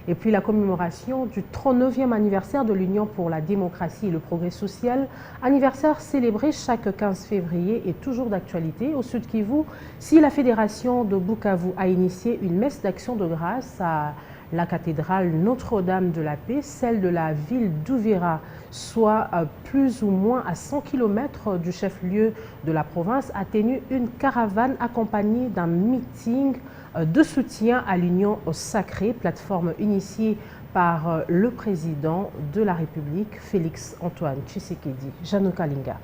Et puis la commémoration du 39e anniversaire de l'Union pour la démocratie et le progrès social, anniversaire célébré chaque 15 février et toujours d'actualité. Au Sud Kivu, si la Fédération de Bukavu a initié une messe d'action de grâce à la cathédrale Notre-Dame de la Paix, celle de la ville d'Uvira, soit plus ou moins à 100 km du chef-lieu de la province, a tenu une caravane accompagnée d'un meeting de soutien à l'Union sacrée, plateforme initiée par le président de la République, Félix-Antoine Tshisekedi. Janou Kalinga.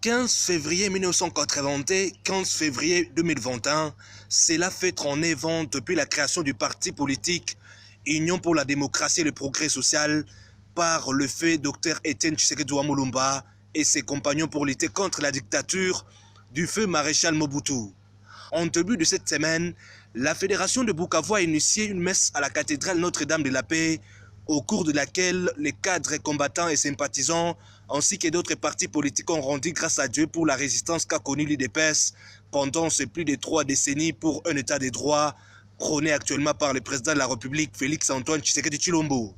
15 février 1980 et 15 février 2021, cela fait 39 ans depuis la création du parti politique Union pour la démocratie et le progrès social par le fait Dr Etienne Tshisekedi Mulumba et ses compagnons pour lutter contre la dictature du feu maréchal Mobutu. En début de cette semaine, la Fédération de Bukavu a initié une messe à la cathédrale Notre-Dame de la Paix, au cours de laquelle les cadres combattants et sympathisants ainsi que d'autres partis politiques ont rendu grâce à Dieu pour la résistance qu'a connue l'UDPS pendant ces plus de 3 décennies pour un état de droit prôné actuellement par le président de la République Félix-Antoine Tshisekedi Tshilombo.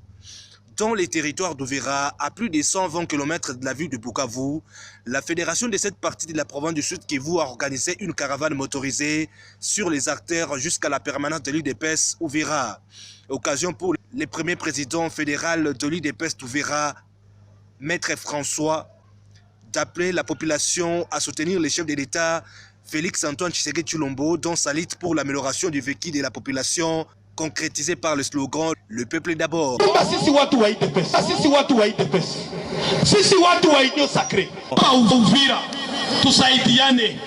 Dans les territoires d'Uvira, à plus de 120 km de la ville de Bukavu, la fédération de cette partie de la province du Sud Kivu a organisé une caravane motorisée sur les artères jusqu'à la permanence de l'UDPS Uvira. Occasion pour le premier président fédéral de l'UDPS d'Uvira, Maître François, d'appeler la population à soutenir le chef de l'État Félix-Antoine Tshisekedi Tshilombo dans sa lutte pour l'amélioration du vécu de la population, concrétisé par le slogan « Le peuple d'abord ». Sisi watu wa UDPS, sisi watu wa Union sacrée. Uvira, tusaidiane,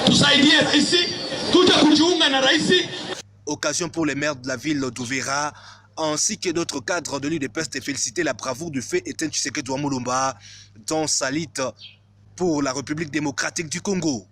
tusaidie raisi, tuje kujiunga na raisi. Occasion pour les maires de la ville d'Uvira ainsi que d'autres cadres de l'UDPS de féliciter la bravoure du fait Etienne Tshisekedi Mulumba dans sa lutte pour la République démocratique du Congo.